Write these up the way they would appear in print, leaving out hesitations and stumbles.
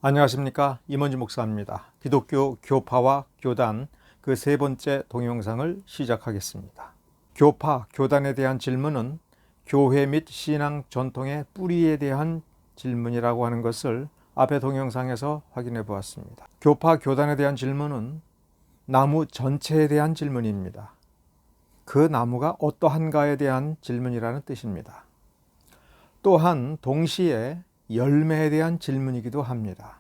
안녕하십니까, 임원지 목사입니다. 기독교 교파와 교단 그 세 번째 동영상을 시작하겠습니다. 교파, 교단에 대한 질문은 교회 및 신앙 전통의 뿌리에 대한 질문이라고 하는 것을 앞의 동영상에서 확인해 보았습니다. 교파, 교단에 대한 질문은 나무 전체에 대한 질문입니다. 그 나무가 어떠한가에 대한 질문이라는 뜻입니다. 또한 동시에 열매에 대한 질문이기도 합니다.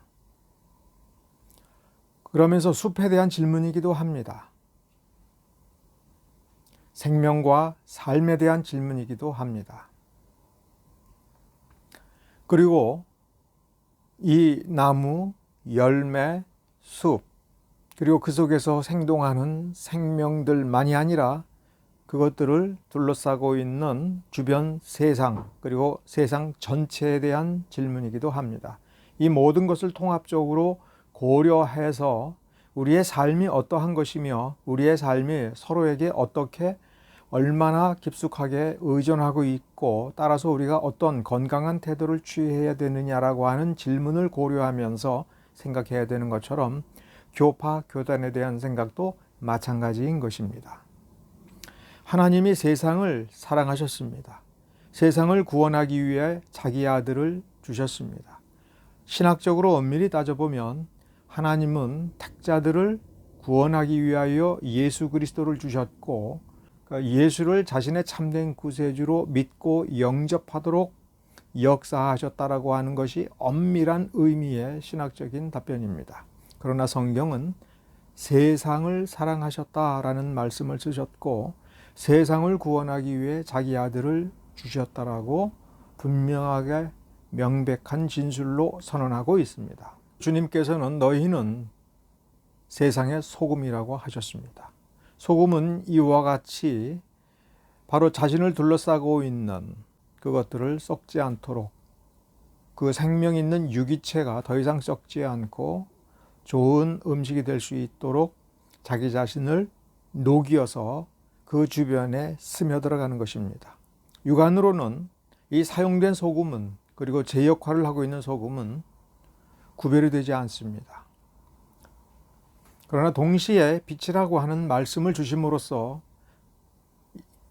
그러면서 숲에 대한 질문이기도 합니다. 생명과 삶에 대한 질문이기도 합니다. 그리고 이 나무, 열매, 숲, 그리고 그 속에서 생동하는 생명들만이 아니라 그것들을 둘러싸고 있는 주변 세상, 그리고 세상 전체에 대한 질문이기도 합니다. 이 모든 것을 통합적으로 고려해서 우리의 삶이 어떠한 것이며 우리의 삶이 서로에게 어떻게 얼마나 깊숙하게 의존하고 있고 따라서 우리가 어떤 건강한 태도를 취해야 되느냐라고 하는 질문을 고려하면서 생각해야 되는 것처럼 교파, 교단에 대한 생각도 마찬가지인 것입니다. 하나님이 세상을 사랑하셨습니다. 세상을 구원하기 위해 자기 아들을 주셨습니다. 신학적으로 엄밀히 따져보면 하나님은 택자들을 구원하기 위하여 예수 그리스도를 주셨고 예수를 자신의 참된 구세주로 믿고 영접하도록 역사하셨다라고 하는 것이 엄밀한 의미의 신학적인 답변입니다. 그러나 성경은 세상을 사랑하셨다라는 말씀을 쓰셨고 세상을 구원하기 위해 자기 아들을 주셨다라고 분명하게 명백한 진술로 선언하고 있습니다. 주님께서는 너희는 세상의 소금이라고 하셨습니다. 소금은 이와 같이 바로 자신을 둘러싸고 있는 그것들을 썩지 않도록 그 생명 있는 유기체가 더 이상 썩지 않고 좋은 음식이 될 수 있도록 자기 자신을 녹여서 그 주변에 스며들어가는 것입니다. 육안으로는 이 사용된 소금은 그리고 제 역할을 하고 있는 소금은 구별이 되지 않습니다. 그러나 동시에 빛이라고 하는 말씀을 주심으로써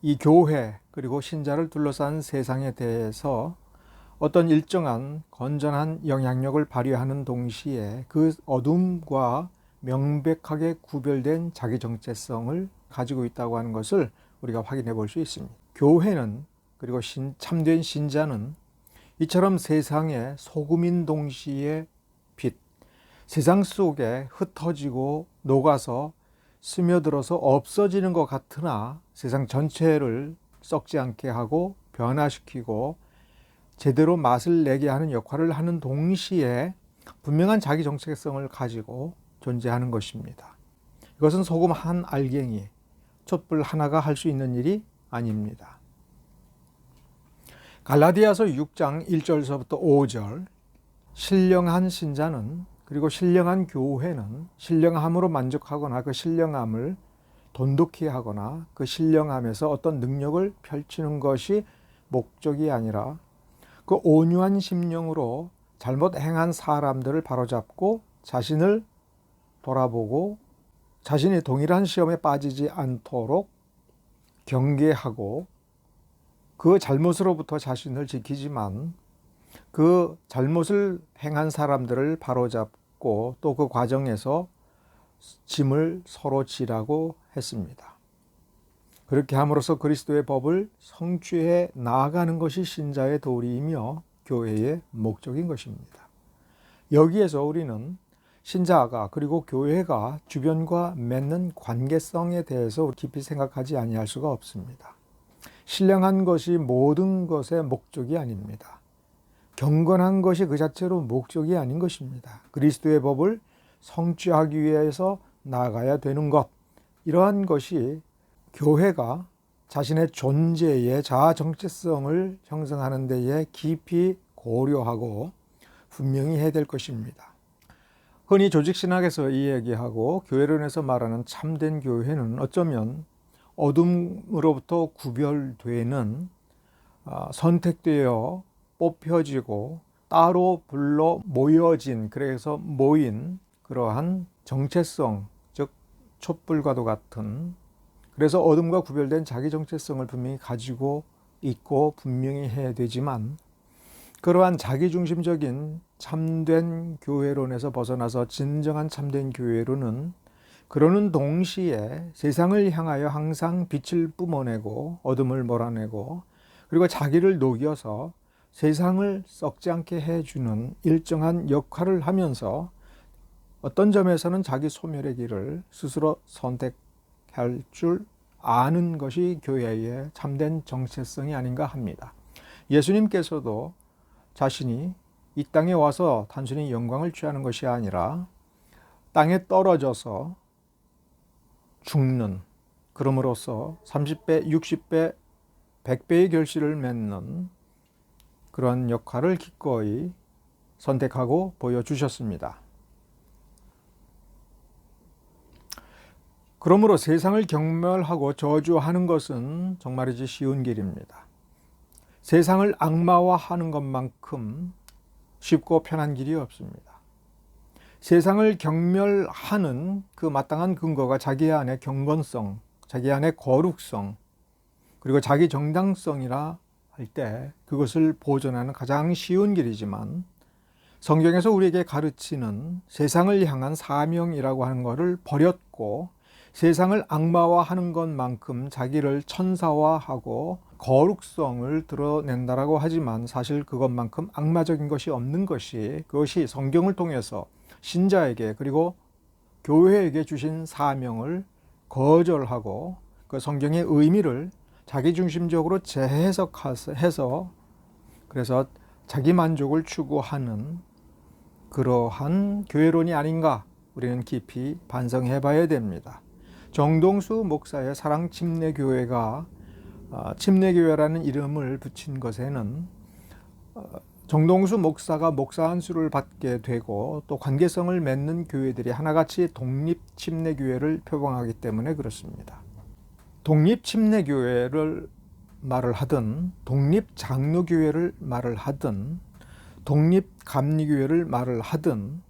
이 교회 그리고 신자를 둘러싼 세상에 대해서 어떤 일정한 건전한 영향력을 발휘하는 동시에 그 어둠과 명백하게 구별된 자기 정체성을 가지고 있다고 하는 것을 우리가 확인해 볼 수 있습니다. 교회는 그리고 참된 신자는 이처럼 세상의 소금인 동시에 빛, 세상 속에 흩어지고 녹아서 스며들어서 없어지는 것 같으나 세상 전체를 썩지 않게 하고 변화시키고 제대로 맛을 내게 하는 역할을 하는 동시에 분명한 자기 정체성을 가지고 존재하는 것입니다. 이것은 소금 한 알갱이, 촛불 하나가 할 수 있는 일이 아닙니다. 갈라디아서 6장 1절서부터 5절, 신령한 신자는 그리고 신령한 교회는 신령함으로 만족하거나 그 신령함을 돈독히 하거나 그 신령함에서 어떤 능력을 펼치는 것이 목적이 아니라 그 온유한 심령으로 잘못 행한 사람들을 바로잡고 자신을 돌아보고 자신이 동일한 시험에 빠지지 않도록 경계하고 그 잘못으로부터 자신을 지키지만 그 잘못을 행한 사람들을 바로잡고 또 그 과정에서 짐을 서로 지라고 했습니다. 그렇게 함으로써 그리스도의 법을 성취해 나아가는 것이 신자의 도리이며 교회의 목적인 것입니다. 여기에서 우리는 신자가 그리고 교회가 주변과 맺는 관계성에 대해서 깊이 생각하지 아니할 수가 없습니다. 신령한 것이 모든 것의 목적이 아닙니다. 경건한 것이 그 자체로 목적이 아닌 것입니다. 그리스도의 법을 성취하기 위해서 나아가야 되는 것, 이러한 것이 교회가 자신의 존재의 자아 정체성을 형성하는 데에 깊이 고려하고 분명히 해야 될 것입니다. 흔히 조직신학에서 이야기하고 교회론에서 말하는 참된 교회는 어쩌면 어둠으로부터 구별되는 선택되어 뽑혀지고 따로 불러 모여진, 그래서 모인 그러한 정체성, 즉 촛불과도 같은, 그래서 어둠과 구별된 자기 정체성을 분명히 가지고 있고 분명히 해야 되지만, 그러한 자기중심적인 참된 교회론에서 벗어나서 진정한 참된 교회론은 그러는 동시에 세상을 향하여 항상 빛을 뿜어내고 어둠을 몰아내고, 그리고 자기를 녹여서 세상을 썩지 않게 해주는 일정한 역할을 하면서 어떤 점에서는 자기 소멸의 길을 스스로 선택할 줄 아는 것이 교회의 참된 정체성이 아닌가 합니다. 예수님께서도 자신이 이 땅에 와서 단순히 영광을 취하는 것이 아니라 땅에 떨어져서 죽는, 그럼으로써 30배, 60배, 100배의 결실을 맺는 그런 역할을 기꺼이 선택하고 보여주셨습니다. 그러므로 세상을 경멸하고 저주하는 것은 정말이지 쉬운 길입니다. 세상을 악마화하는 것만큼 쉽고 편한 길이 없습니다. 세상을 경멸하는 그 마땅한 근거가 자기 안의 경건성, 자기 안의 거룩성, 그리고 자기 정당성이라 할 때 그것을 보존하는 가장 쉬운 길이지만, 성경에서 우리에게 가르치는 세상을 향한 사명이라고 하는 것을 버렸고 세상을 악마화하는 것만큼 자기를 천사화하고 거룩성을 드러낸다라고 하지만 사실 그것만큼 악마적인 것이 없는 것이, 그것이 성경을 통해서 신자에게 그리고 교회에게 주신 사명을 거절하고 그 성경의 의미를 자기중심적으로 재해석해서 그래서 자기 만족을 추구하는 그러한 교회론이 아닌가, 우리는 깊이 반성해 봐야 됩니다. 정동수 목사의 사랑침례교회가 침례교회라는 이름을 붙인 것에는 정동수 목사가 목사 안수를 받게 되고 또 관계성을 맺는 교회들이 하나같이 독립침례교회를 표방하기 때문에 그렇습니다. 독립침례교회를 말을 하든 독립장로교회를 말을 하든 독립감리교회를 말을 하든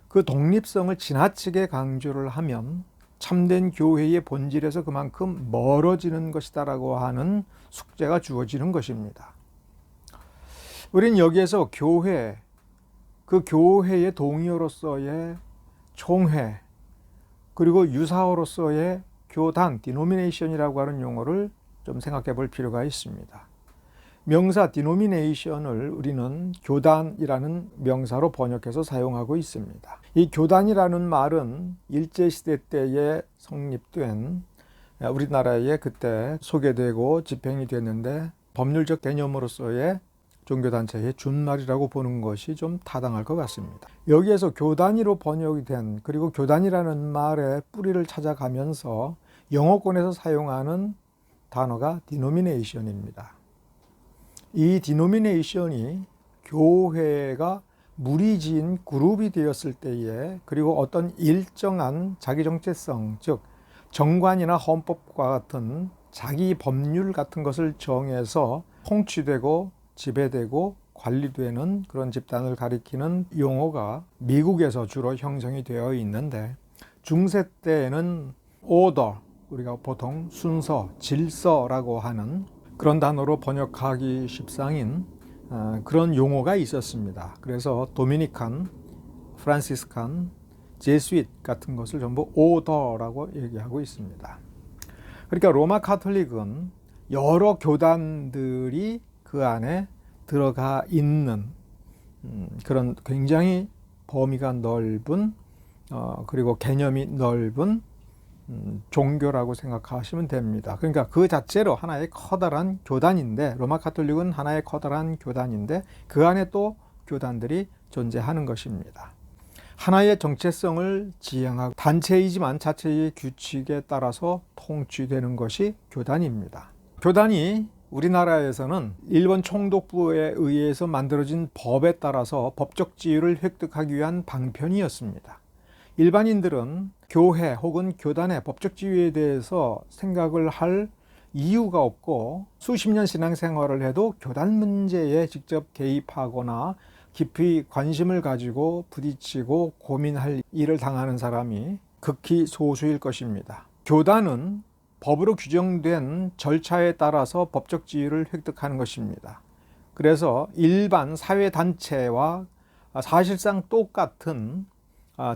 그 독립성을 지나치게 강조를 하면 참된 교회의 본질에서 그만큼 멀어지는 것이다라고 하는 숙제가 주어지는 것입니다. 우리는 여기에서 교회, 그 교회의 동의어로서의 총회, 그리고 유사어로서의 교단, denomination이라고 하는 용어를 좀 생각해 볼 필요가 있습니다. 명사 denomination을 우리는 교단이라는 명사로 번역해서 사용하고 있습니다. 이 교단이라는 말은 일제시대 때에 성립된, 우리나라에 그때 소개되고 집행이 됐는데 법률적 개념으로서의 종교단체의 준말이라고 보는 것이 좀 타당할 것 같습니다. 여기에서 교단위로 번역이 된, 그리고 교단이라는 말의 뿌리를 찾아가면서 영어권에서 사용하는 단어가 denomination입니다. 이 denomination이 교회가 무리지은 그룹이 되었을 때에, 그리고 어떤 일정한 자기 정체성, 즉 정관이나 헌법과 같은 자기 법률 같은 것을 정해서 통치되고 지배되고 관리되는 그런 집단을 가리키는 용어가 미국에서 주로 형성이 되어 있는데, 중세 때에는 order, 우리가 보통 순서, 질서라고 하는 그런 단어로 번역하기 십상인 그런 용어가 있었습니다. 그래서 도미니칸, 프란시스칸, 제수잇 같은 것을 전부 오더라고 얘기하고 있습니다. 그러니까 로마 카톨릭은 여러 교단들이 그 안에 들어가 있는 그런 굉장히 범위가 넓은 그리고 개념이 넓은 종교라고 생각하시면 됩니다. 그러니까 그 자체로 하나의 커다란 교단인데, 로마 카톨릭은 하나의 커다란 교단인데 그 안에 또 교단들이 존재하는 것입니다. 하나의 정체성을 지향하고 단체이지만 자체의 규칙에 따라서 통치되는 것이 교단입니다. 교단이 우리나라에서는 일본 총독부에 의해서 만들어진 법에 따라서 법적 지위를 획득하기 위한 방편이었습니다. 일반인들은 교회 혹은 교단의 법적 지위에 대해서 생각을 할 이유가 없고 수십 년 신앙생활을 해도 교단 문제에 직접 개입하거나 깊이 관심을 가지고 부딪히고 고민할 일을 당하는 사람이 극히 소수일 것입니다. 교단은 법으로 규정된 절차에 따라서 법적 지위를 획득하는 것입니다. 그래서 일반 사회단체와 사실상 똑같은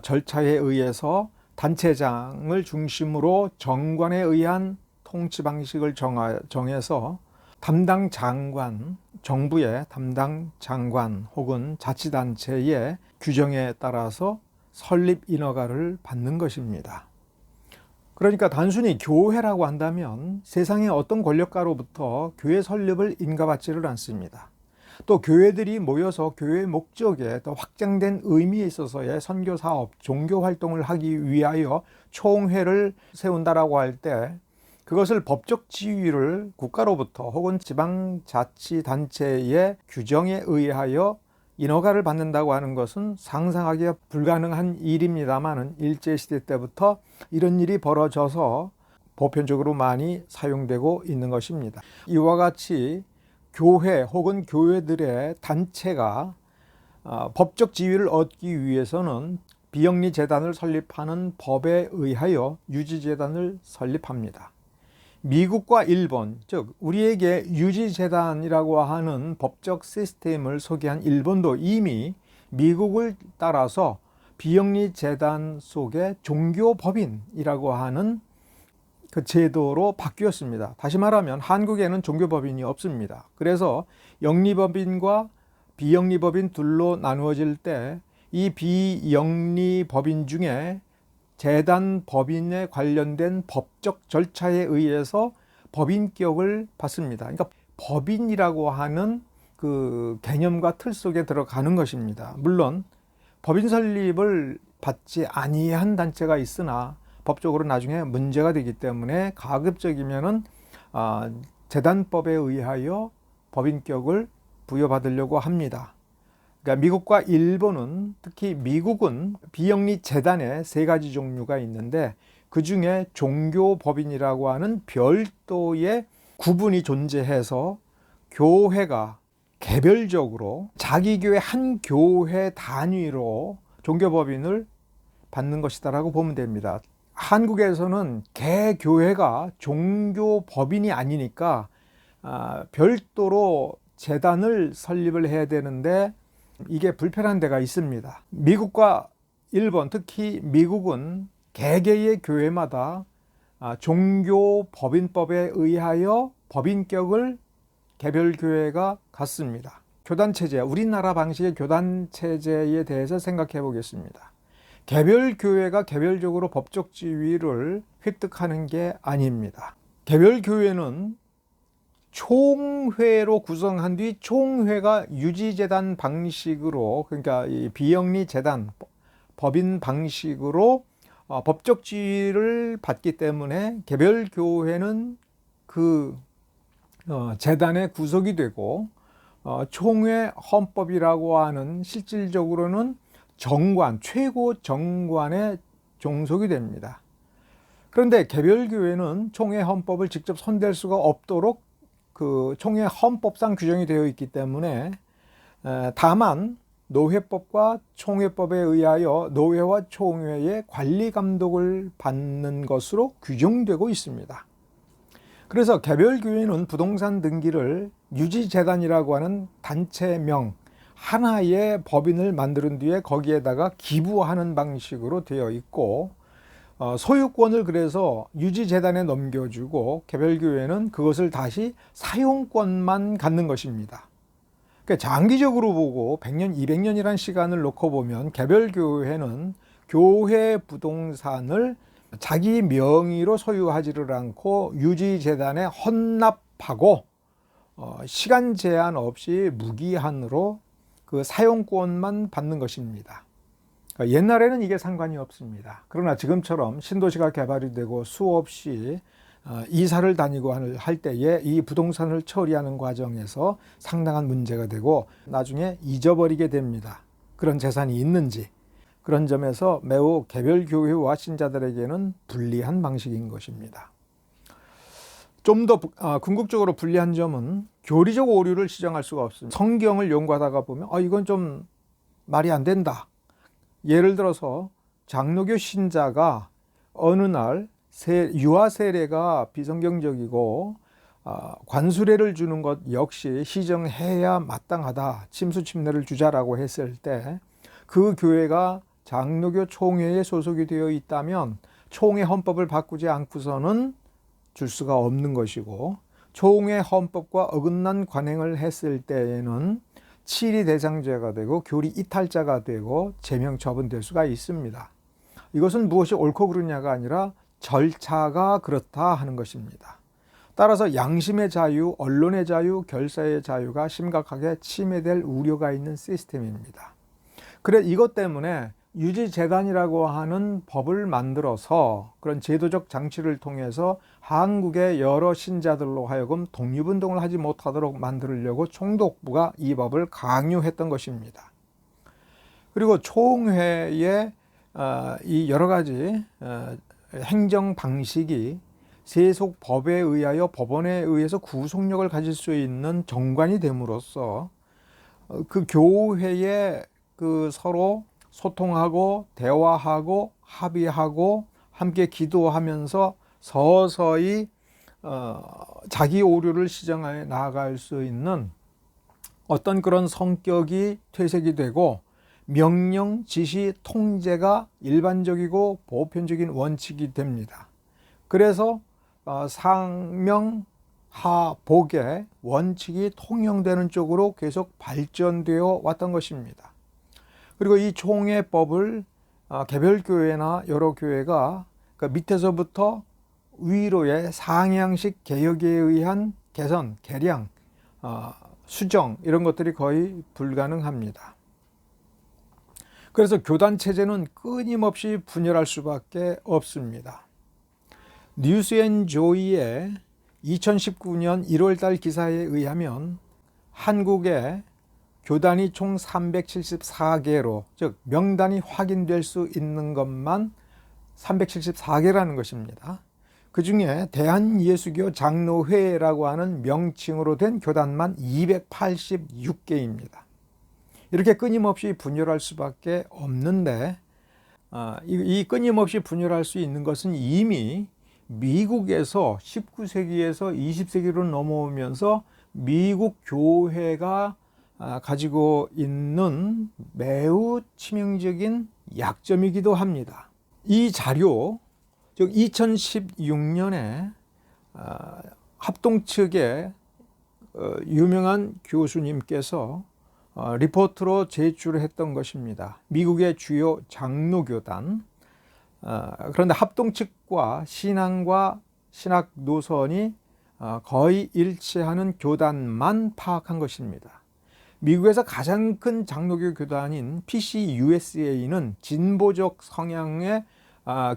절차에 의해서 단체장을 중심으로 정관에 의한 통치 방식을 정해서 담당 장관, 정부의 담당 장관 혹은 자치단체의 규정에 따라서 설립 인허가를 받는 것입니다. 그러니까 단순히 교회라고 한다면 세상의 어떤 권력가로부터 교회 설립을 인가받지를 않습니다. 또 교회들이 모여서 교회의 목적에 더 확장된 의미에 있어서의 선교 사업, 종교 활동을 하기 위하여 총회를 세운다라고 할 때 그것을 법적 지위를 국가로부터 혹은 지방자치단체의 규정에 의하여 인허가를 받는다고 하는 것은 상상하기 불가능한 일입니다만은 일제시대 때부터 이런 일이 벌어져서 보편적으로 많이 사용되고 있는 것입니다. 이와 같이 교회 혹은 교회들의 단체가 법적 지위를 얻기 위해서는 비영리 재단을 설립하는 법에 의하여 유지재단을 설립합니다. 미국과 일본, 즉 우리에게 유지재단이라고 하는 법적 시스템을 소개한 일본도 이미 미국을 따라서 비영리 재단 속에 종교법인이라고 하는 그 제도로 바뀌었습니다. 다시 말하면 한국에는 종교법인이 없습니다. 그래서 영리법인과 비영리법인 둘로 나누어질 때 이 비영리법인 중에 재단 법인에 관련된 법적 절차에 의해서 법인격을 받습니다. 그러니까 법인이라고 하는 그 개념과 틀 속에 들어가는 것입니다. 물론 법인 설립을 받지 아니한 단체가 있으나 법적으로 나중에 문제가 되기 때문에 가급적이면은 재단법에 의하여 법인격을 부여받으려고 합니다. 그러니까 미국과 일본은, 특히 미국은 비영리 재단의 3가지 종류가 있는데 그 중에 종교법인이라고 하는 별도의 구분이 존재해서 교회가 개별적으로 자기 교회 한 교회 단위로 종교법인을 받는 것이다라고 보면 됩니다. 한국에서는 개교회가 종교법인이 아니니까 별도로 재단을 설립을 해야 되는데 이게 불편한 데가 있습니다. 미국과 일본, 특히 미국은 개개의 교회마다 종교법인법에 의하여 법인격을 개별교회가 갖습니다. 교단체제, 우리나라 방식의 교단체제에 대해서 생각해 보겠습니다. 개별교회가 개별적으로 법적 지위를 획득하는 게 아닙니다. 개별교회는 총회로 구성한 뒤 총회가 유지재단 방식으로, 그러니까 이 비영리 재단 법인 방식으로 법적 지위를 받기 때문에 개별교회는 그 재단에 구속이 되고 총회 헌법이라고 하는 실질적으로는 정관, 최고 정관에 종속이 됩니다. 그런데 개별교회는 총회 헌법을 직접 손댈 수가 없도록 그 총회 헌법상 규정이 되어 있기 때문에 다만 노회법과 총회법에 의하여 노회와 총회의 관리 감독을 받는 것으로 규정되고 있습니다. 그래서 개별교회는 부동산 등기를 유지재단이라고 하는 단체명 하나의 법인을 만든 뒤에 거기에다가 기부하는 방식으로 되어 있고 소유권을 그래서 유지재단에 넘겨주고 개별교회는 그것을 다시 사용권만 갖는 것입니다. 그러니까 장기적으로 보고 100년, 200년이라는 시간을 놓고 보면 개별교회는 교회 부동산을 자기 명의로 소유하지를 않고 유지재단에 헌납하고 시간 제한 없이 무기한으로 그 사용권만 받는 것입니다. 옛날에는 이게 상관이 없습니다. 그러나 지금처럼 신도시가 개발이 되고 수없이 이사를 다니고 할 때에 이 부동산을 처리하는 과정에서 상당한 문제가 되고 나중에 잊어버리게 됩니다. 그런 재산이 있는지. 그런 점에서 매우 개별교회와 신자들에게는 불리한 방식인 것입니다. 좀 더 궁극적으로 불리한 점은 교리적 오류를 시정할 수가 없습니다. 성경을 연구하다가 보면 이건 좀 말이 안 된다. 예를 들어서 장로교 신자가 어느 날 유아 세례가 비성경적이고 관수례를 주는 것 역시 시정해야 마땅하다. 침수 침례를 주자라고 했을 때 그 교회가 장로교 총회에 소속이 되어 있다면 총회 헌법을 바꾸지 않고서는 줄 수가 없는 것이고, 총회 헌법과 어긋난 관행을 했을 때에는 치리 대상자가 되고 교리 이탈자가 되고 제명 처분될 수가 있습니다. 이것은 무엇이 옳고 그르냐가 아니라 절차가 그렇다 하는 것입니다. 따라서 양심의 자유, 언론의 자유, 결사의 자유가 심각하게 침해될 우려가 있는 시스템입니다. 그래 이것 때문에 유지재단이라고 하는 법을 만들어서 그런 제도적 장치를 통해서 한국의 여러 신자들로 하여금 독립운동을 하지 못하도록 만들려고 총독부가 이 법을 강요했던 것입니다. 그리고 총회의 이 여러 가지 행정 방식이 세속 법에 의하여 법원에 의해서 구속력을 가질 수 있는 정관이 됨으로써 그 교회에 서로 소통하고 대화하고 합의하고 함께 기도하면서 서서히 자기 오류를 시정해 나아갈 수 있는 어떤 그런 성격이 퇴색이 되고 명령, 지시, 통제가 일반적이고 보편적인 원칙이 됩니다. 그래서 상명, 하, 복의 원칙이 통용되는 쪽으로 계속 발전되어 왔던 것입니다. 그리고 이 총회법을 개별 교회나 여러 교회가 밑에서부터 위로의 상향식 개혁에 의한 개선, 개량, 수정 이런 것들이 거의 불가능합니다. 그래서 교단 체제는 끊임없이 분열할 수밖에 없습니다. 뉴스앤조이의 2019년 1월달 기사에 의하면 한국의 교단이 총 374개로, 즉 명단이 확인될 수 있는 것만 374개라는 것입니다. 그 중에 대한예수교 장로회라고 하는 명칭으로 된 교단만 286개입니다. 이렇게 끊임없이 분열할 수밖에 없는데 이 끊임없이 분열할 수 있는 것은 이미 미국에서 19세기에서 20세기로 넘어오면서 미국 교회가 가지고 있는 매우 치명적인 약점이기도 합니다. 이 자료, 즉 2016년에 합동 측의 유명한 교수님께서 리포트로 제출했던 것입니다. 미국의 주요 장로교단, 그런데 합동 측과 신앙과 신학 노선이 거의 일치하는 교단만 파악한 것입니다. 미국에서 가장 큰 장로교 교단인 PCUSA는 진보적 성향의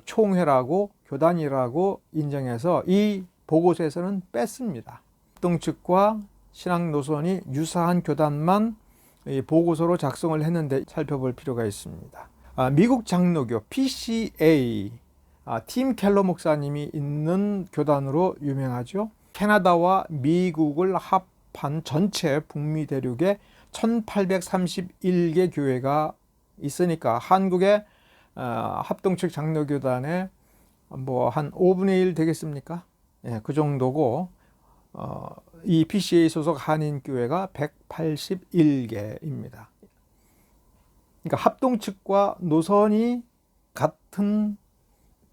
총회라고 교단이라고 인정해서 이 보고서에서는 뺐습니다. 합동 측과 신앙 노선이 유사한 교단만 보고서로 작성을 했는데 살펴볼 필요가 있습니다. 미국 장로교 PCA, 팀 켈러 목사님이 있는 교단으로 유명하죠. 캐나다와 미국을 합한 전체 북미 대륙에 1831개 교회가 있으니까 한국의 합동측 장로교단의 뭐 한 5분의 1 되겠습니까? 예, 그 정도고 이 PCA 소속 한인교회가 181개입니다. 그러니까 합동측과 노선이 같은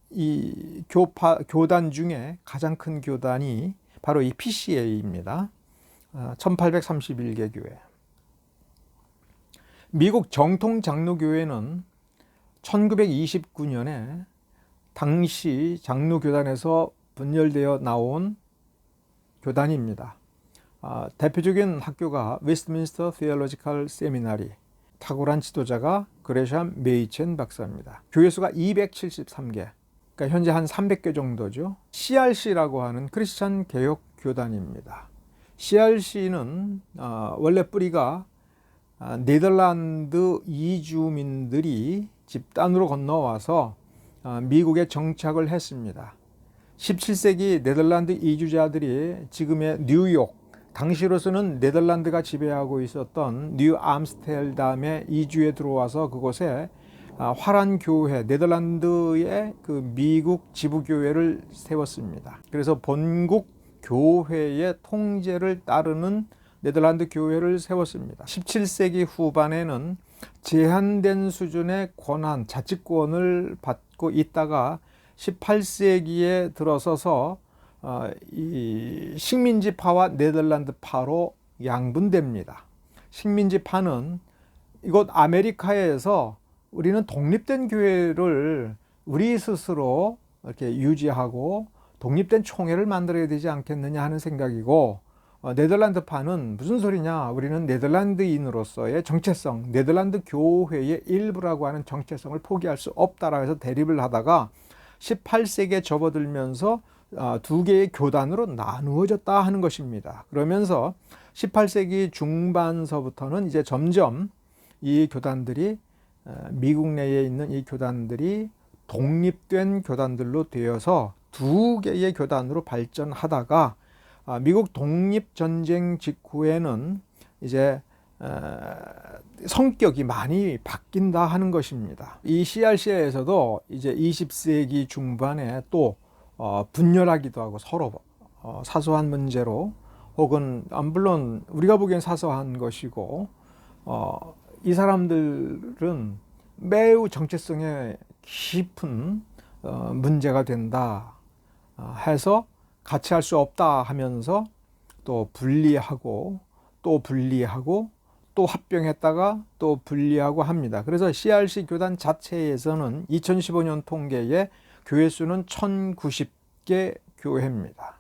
이 교단 중에 가장 큰 교단이 바로 이 PCA입니다. 1831개 교회. 미국 정통 장로교회는 1929년에 당시 장로교단에서 분열되어 나온 교단입니다. 대표적인 학교가 웨스트민스터 디올로지컬 세미나리, 탁월한 지도자가 그레샴 메이첸 박사입니다. 교회수가 273개, 그러니까 현재 한 300개 정도죠. CRC라고 하는 크리스찬 개혁 교단입니다. CRC는 원래 뿌리가 네덜란드 이주민들이 집단으로 건너와서 미국에 정착을 했습니다. 17세기 네덜란드 이주자들이 지금의 뉴욕, 당시로서는 네덜란드가 지배하고 있었던 뉴 암스테르담에 이주에 들어와서 그곳에 화란 교회, 네덜란드의 그 미국 지부교회를 세웠습니다. 그래서 본국 교회의 통제를 따르는 네덜란드 교회를 세웠습니다. 17세기 후반에는 제한된 수준의 권한, 자치권을 받고 있다가 18세기에 들어서서 이 식민지파와 네덜란드파로 양분됩니다. 식민지파는 이곳 아메리카에서 우리는 독립된 교회를 우리 스스로 이렇게 유지하고 독립된 총회를 만들어야 되지 않겠느냐 하는 생각이고, 네덜란드파는 무슨 소리냐, 우리는 네덜란드인으로서의 정체성, 네덜란드 교회의 일부라고 하는 정체성을 포기할 수 없다라고 해서 대립을 하다가 18세기에 접어들면서 두 개의 교단으로 나누어졌다 하는 것입니다. 그러면서 18세기 중반서부터는 이제 점점 이 교단들이, 미국 내에 있는 이 교단들이 독립된 교단들로 되어서 두 개의 교단으로 발전하다가 미국 독립전쟁 직후에는 이제 성격이 많이 바뀐다 하는 것입니다. 이 CRC에서도 이제 20세기 중반에 또 분열하기도 하고 서로 사소한 문제로, 혹은 물론 우리가 보기엔 사소한 것이고, 이 사람들은 매우 정체성에 깊은 문제가 된다 해서 같이 할 수 없다 하면서 또 분리하고 또 분리하고 또 합병했다가 또 분리하고 합니다. 그래서 CRC 교단 자체에서는 2015년 통계에 교회 수는 1090개 교회입니다.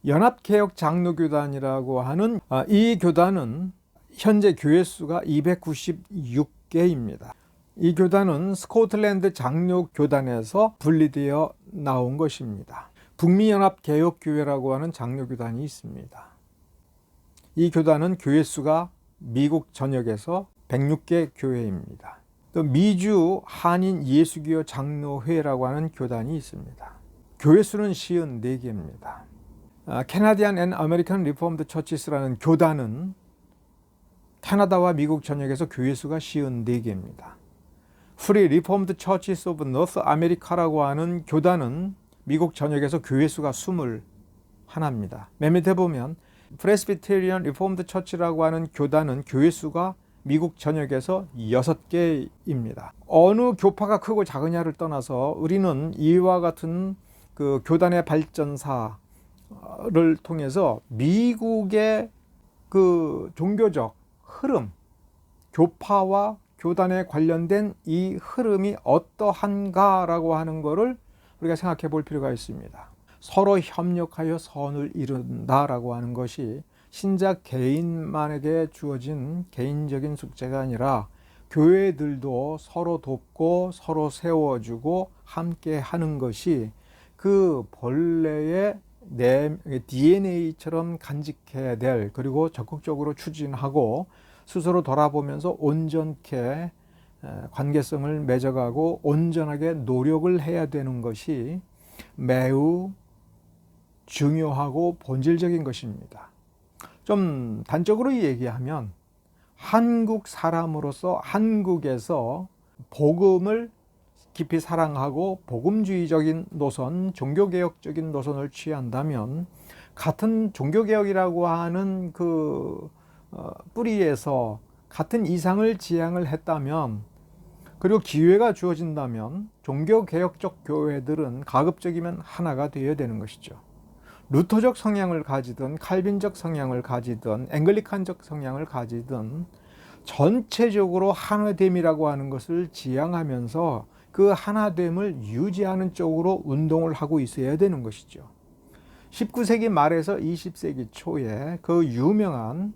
연합개혁장로교단이라고 하는 이 교단은 현재 교회 수가 296개입니다. 이 교단은 스코틀랜드 장로교단에서 분리되어 나온 것입니다. 북미연합개혁교회라고 하는 장로교단이 있습니다. 이 교단은 교회 수가 미국 전역에서 106개 교회입니다. 또 미주 한인 예수교 장로회라고 하는 교단이 있습니다. 교회 수는 54개입니다. 캐나디안 앤 아메리칸 리폼드 처치스라는 교단은 캐나다와 미국 전역에서 교회 수가 54개입니다. 프리 리폼드 처치스 오브 노스 아메리카라고 하는 교단은 미국 전역에서 교회 수가 21입니다. 맨 밑에 보면 프레스비테리언 리폼드 처치라고 하는 교단은 교회 수가 미국 전역에서 6개입니다. 어느 교파가 크고 작으냐를 떠나서 우리는 이와 같은 그 교단의 발전사를 통해서 미국의 그 종교적 흐름, 교파와 교단에 관련된 이 흐름이 어떠한가라고 하는 것을 우리가 생각해 볼 필요가 있습니다. 서로 협력하여 선을 이룬다라고 하는 것이 신자 개인만에게 주어진 개인적인 숙제가 아니라 교회들도 서로 돕고 서로 세워주고 함께 하는 것이 그 본래의 내 DNA처럼 간직해야 될, 그리고 적극적으로 추진하고 스스로 돌아보면서 온전케 관계성을 맺어가고 온전하게 노력을 해야 되는 것이 매우 중요하고 본질적인 것입니다. 좀 단적으로 얘기하면 한국 사람으로서 한국에서 복음을 깊이 사랑하고 복음주의적인 노선, 종교개혁적인 노선을 취한다면 같은 종교개혁이라고 하는 그 뿌리에서 같은 이상을 지향을 했다면, 그리고 기회가 주어진다면 종교개혁적 교회들은 가급적이면 하나가 되어야 되는 것이죠. 루터적 성향을 가지든 칼빈적 성향을 가지든 앵글리칸적 성향을 가지든 전체적으로 하나됨이라고 하는 것을 지향하면서 그 하나됨을 유지하는 쪽으로 운동을 하고 있어야 되는 것이죠. 19세기 말에서 20세기 초에 그 유명한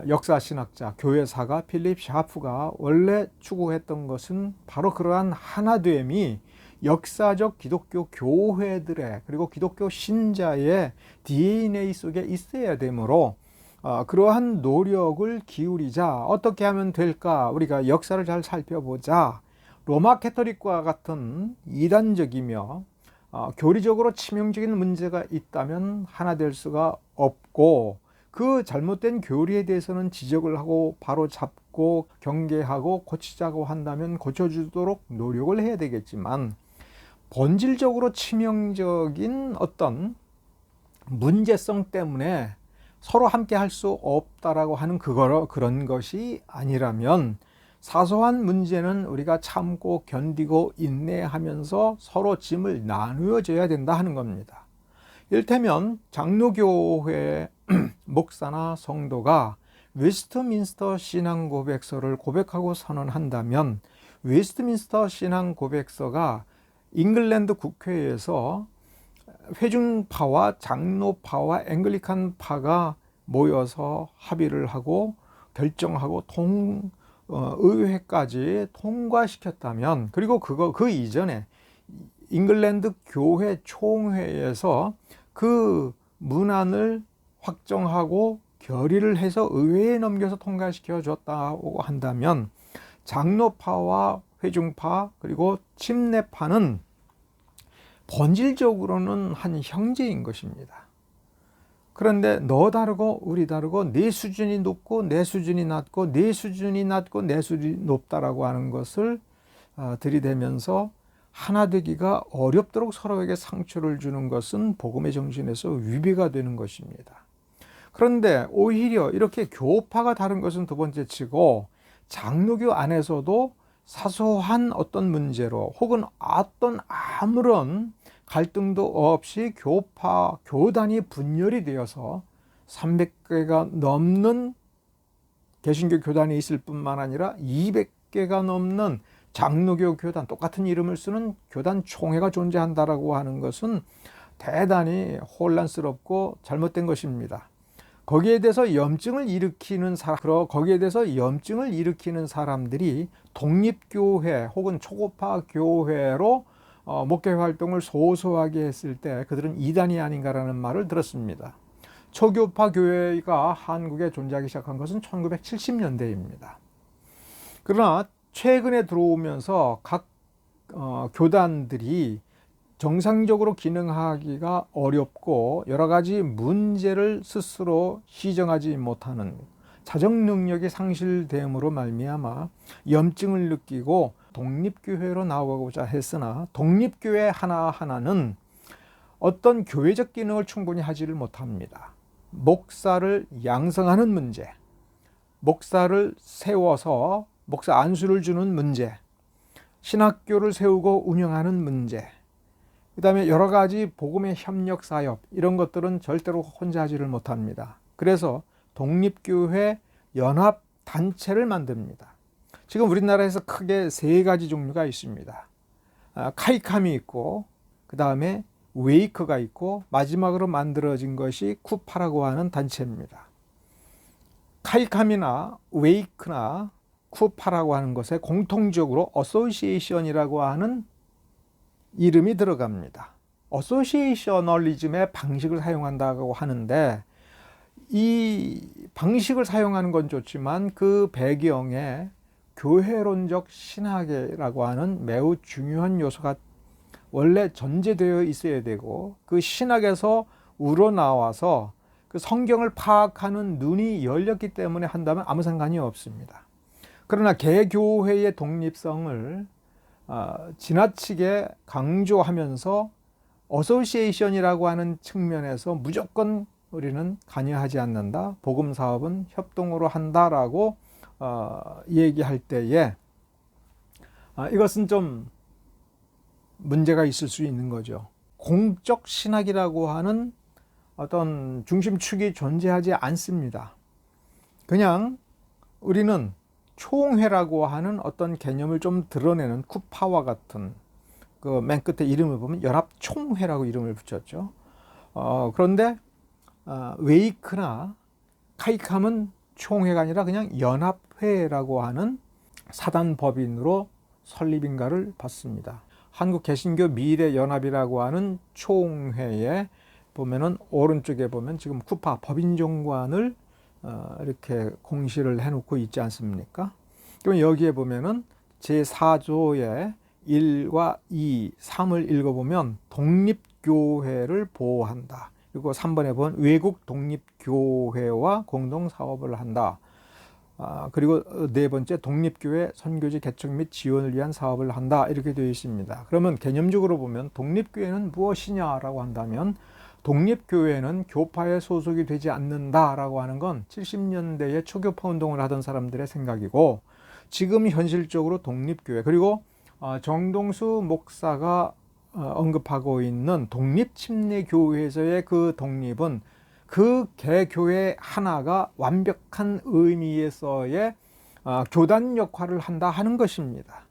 역사신학자, 교회사가 필립 샤프가 원래 추구했던 것은 바로 그러한 하나됨이 역사적 기독교 교회들의, 그리고 기독교 신자의 DNA 속에 있어야 되므로 그러한 노력을 기울이자. 어떻게 하면 될까? 우리가 역사를 잘 살펴보자. 로마 캐토릭과 같은 이단적이며 교리적으로 치명적인 문제가 있다면 하나 될 수가 없고, 그 잘못된 교리에 대해서는 지적을 하고 바로 잡고 경계하고 고치자고 한다면 고쳐주도록 노력을 해야 되겠지만, 본질적으로 치명적인 어떤 문제성 때문에 서로 함께 할 수 없다라고 하는 그런 것이 아니라면, 사소한 문제는 우리가 참고 견디고 인내하면서 서로 짐을 나누어 줘야 된다 하는 겁니다. 이를테면 장로교회 목사나 성도가 웨스트민스터 신앙고백서를 고백하고 선언한다면, 웨스트민스터 신앙고백서가 잉글랜드 국회에서 회중파와 장로파와 앵글리칸파가 모여서 합의를 하고 결정하고 의회까지 통과시켰다면, 그리고 그 이전에 잉글랜드 교회 총회에서 그 문안을 확정하고 결의를 해서 의회에 넘겨서 통과시켜 줬다고 한다면, 장로파와 회중파 그리고 침례파는 본질적으로는 한 형제인 것입니다. 그런데 너 다르고 우리 다르고 내 수준이 높고 내 수준이 낮고 내 수준이 낮고 내 수준이 높다라고 하는 것을 들이대면서 하나 되기가 어렵도록 서로에게 상처를 주는 것은 복음의 정신에서 위배가 되는 것입니다. 그런데 오히려 이렇게 교파가 다른 것은 두 번째 치고, 장로교 안에서도 사소한 어떤 문제로 혹은 어떤 아무런 갈등도 없이 교단이 분열이 되어서 300개가 넘는 개신교 교단이 있을 뿐만 아니라 200개가 넘는 장로교 교단, 똑같은 이름을 쓰는 교단 총회가 존재한다라고 하는 것은 대단히 혼란스럽고 잘못된 것입니다. 거기에 대해서 염증을 일으키는 사람들이 독립교회 혹은 초고파 교회로 목회 활동을 소소하게 했을 때 그들은 이단이 아닌가라는 말을 들었습니다. 초교파 교회가 한국에 존재하기 시작한 것은 1970년대입니다. 그러나 최근에 들어오면서 각 교단들이 정상적으로 기능하기가 어렵고 여러 가지 문제를 스스로 시정하지 못하는 자정 능력이 상실됨으로 말미암아 염증을 느끼고 독립교회로 나오고자 했으나, 독립교회 하나하나는 어떤 교회적 기능을 충분히 하지를 못합니다. 목사를 양성하는 문제, 목사를 세워서 목사 안수를 주는 문제, 신학교를 세우고 운영하는 문제, 그 다음에 여러 가지 복음의 협력 사역, 이런 것들은 절대로 혼자 하지를 못합니다. 그래서 독립교회 연합단체를 만듭니다. 지금 우리나라에서 크게 세 가지 종류가 있습니다. 카이캄이 있고, 그 다음에 웨이크가 있고, 마지막으로 만들어진 것이 쿠파라고 하는 단체입니다. 카이캄이나 웨이크나 쿠파라고 하는 것에 공통적으로 어소시에이션이라고 하는 이름이 들어갑니다. 어소시에이셔널리즘의 방식을 사용한다고 하는데, 이 방식을 사용하는 건 좋지만 그 배경에 교회론적 신학이라고 하는 매우 중요한 요소가 원래 전제되어 있어야 되고, 그 신학에서 우러나와서 그 성경을 파악하는 눈이 열렸기 때문에 한다면 아무 상관이 없습니다. 그러나 개교회의 독립성을 지나치게 강조하면서 어소시에이션이라고 하는 측면에서 무조건 우리는 관여하지 않는다, 복음 사업은 협동으로 한다라고 얘기할 때에 이것은 좀 문제가 있을 수 있는 거죠. 공적 신학이라고 하는 어떤 중심축이 존재하지 않습니다. 그냥 우리는 총회라고 하는 어떤 개념을 좀 드러내는 쿠파와 같은, 그 맨 끝에 이름을 보면 연합총회라고 이름을 붙였죠. 그런데 웨이크나 카이캄은 총회가 아니라 그냥 연합회라고 하는 사단법인으로 설립인가를 받습니다. 한국 개신교 미래연합이라고 하는 총회에 보면은 오른쪽에 보면 지금 쿠파 법인정관을 이렇게 공시를 해놓고 있지 않습니까? 그럼 여기에 보면은 제4조의 1과 2, 3을 읽어보면 독립교회를 보호한다. 그리고 3번에 보면 외국 독립교회와 공동사업을 한다. 그리고 네 번째 독립교회 선교지 개척 및 지원을 위한 사업을 한다. 이렇게 되어 있습니다. 그러면 개념적으로 보면 독립교회는 무엇이냐라고 한다면 독립교회는 교파에 소속이 되지 않는다라고 하는 건 70년대에 초교파 운동을 하던 사람들의 생각이고, 지금 현실적으로 독립교회, 그리고 정동수 목사가 언급하고 있는 독립침례교회에서의 그 독립은 그 개교회 하나가 완벽한 의미에서의 교단 역할을 한다 하는 것입니다.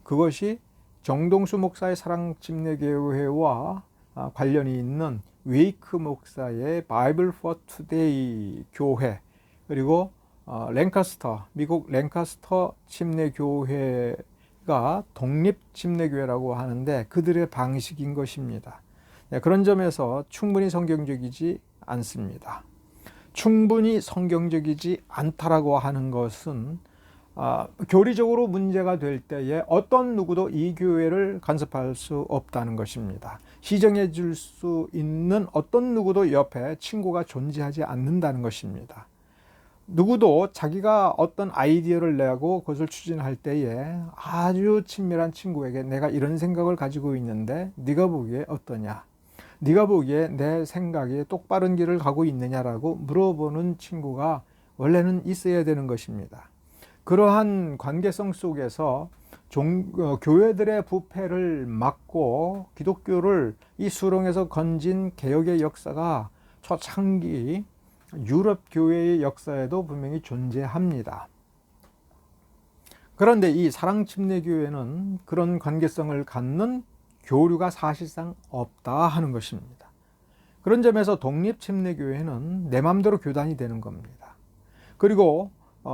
그것이 정동수 목사의 사랑침례교회와 관련이 있는 웨이크 목사의 바이블 포 투데이 교회, 그리고 미국 랭카스터 침례교회가 독립침례교회라고 하는데 그들의 방식인 것입니다. 그런 점에서 충분히 성경적이지 않습니다. 충분히 성경적이지 않다라고 하는 것은 교리적으로 문제가 될 때에 어떤 누구도 이 교회를 간섭할 수 없다는 것입니다. 시정해 줄 수 있는 어떤 누구도 옆에 친구가 존재하지 않는다는 것입니다. 누구도 자기가 어떤 아이디어를 내고 그것을 추진할 때에 아주 친밀한 친구에게 내가 이런 생각을 가지고 있는데 네가 보기에 어떠냐? 네가 보기에 내 생각이 똑바른 길을 가고 있느냐라고 물어보는 친구가 원래는 있어야 되는 것입니다. 그러한 관계성 속에서 교회들의 부패를 막고 기독교를 이 수렁에서 건진 개혁의 역사가 초창기 유럽 교회의 역사에도 분명히 존재합니다. 그런데 이 사랑침례교회는 그런 관계성을 갖는 교류가 사실상 없다 하는 것입니다. 그런 점에서 독립침례교회는 내 맘대로 교단이 되는 겁니다. 그리고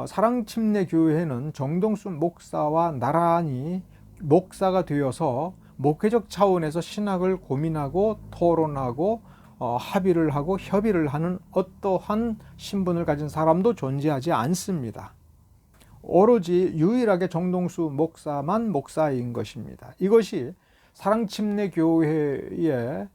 사랑침례교회는 정동수 목사와 나란히 목사가 되어서 목회적 차원에서 신학을 고민하고 토론하고 합의를 하고 협의를 하는 어떠한 신분을 가진 사람도 존재하지 않습니다. 오로지 유일하게 정동수 목사만 목사인 것입니다. 이것이 사랑침례교회의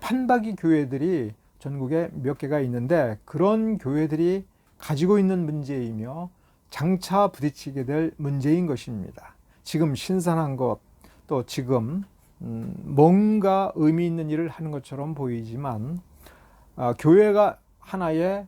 판박이 교회들이 전국에 몇 개가 있는데 그런 교회들이 가지고 있는 문제이며 장차 부딪히게 될 문제인 것입니다. 지금 신선한 것, 또 지금 뭔가 의미 있는 일을 하는 것처럼 보이지만 교회가 하나의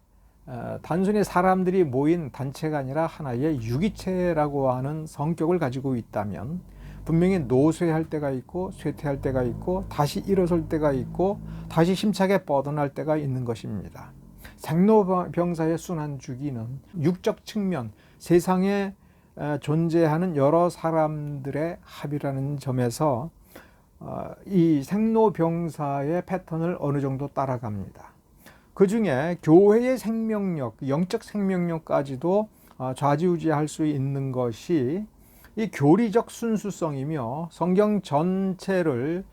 단순히 사람들이 모인 단체가 아니라 하나의 유기체라고 하는 성격을 가지고 있다면 분명히 노쇠할 때가 있고 쇠퇴할 때가 있고 다시 일어설 때가 있고 다시 힘차게 뻗어날 때가 있는 것입니다. 생로병사의 순환주기는 육적 측면, 세상에 존재하는 여러 사람들의 합이라는 점에서 이 생로병사의 패턴을 어느 정도 따라갑니다. 그 중에 교회의 생명력, 영적 생명력까지도 좌지우지할 수 있는 것이 이 교리적 순수성이며 성경 전체를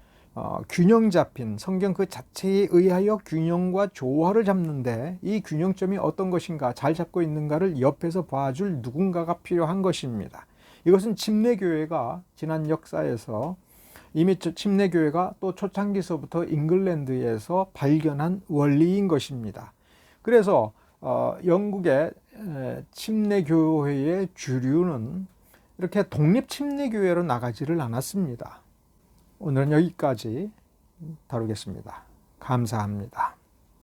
균형 잡힌 성경 그 자체에 의하여 균형과 조화를 잡는데 이 균형점이 어떤 것인가 잘 잡고 있는가를 옆에서 봐줄 누군가가 필요한 것입니다. 이것은 침례교회가 지난 역사에서 이미 침례교회가 또 초창기서부터 잉글랜드에서 발견한 원리인 것입니다. 그래서 영국의 침례교회의 주류는 이렇게 독립침례교회로 나가지를 않았습니다. 오늘은 여기까지 다루겠습니다. 감사합니다.